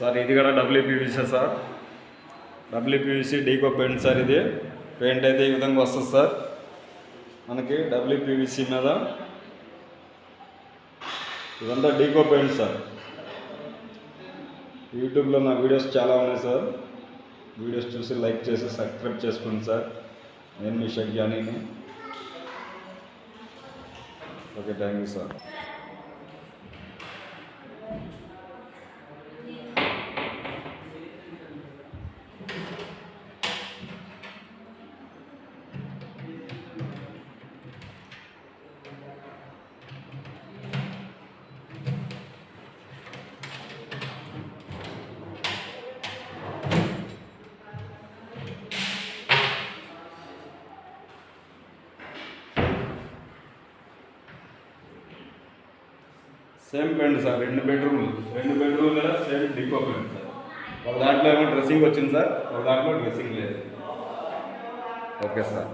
Sir ఇది కూడా WPVC sir, WPVC deco paint sir. ఇది పెయింట్ అయితే ఈ విధంగా వస్తుంది సార్ మనకి డబ్ల్యూపీవీసీ మీద. ఇదంతా డీకో పెయింట్ సార్. యూట్యూబ్లో నా వీడియోస్ చాలా ఉన్నాయి సార్, వీడియోస్ చూసి లైక్ చేసి సబ్స్క్రైబ్ చేసుకోండి సార్. నేను మీ షేక్ జానీని. Okay, thank you sir. Same paint sir, రెండు బెడ్రూమ్లు కదా సేమ్ డీకో పెయింట్ సార్. ఒక దాంట్లో ఏమో డ్రెస్సింగ్ వచ్చింది సార్, ఒక దాంట్లో డ్రెస్సింగ్ లేదు. Okay sir.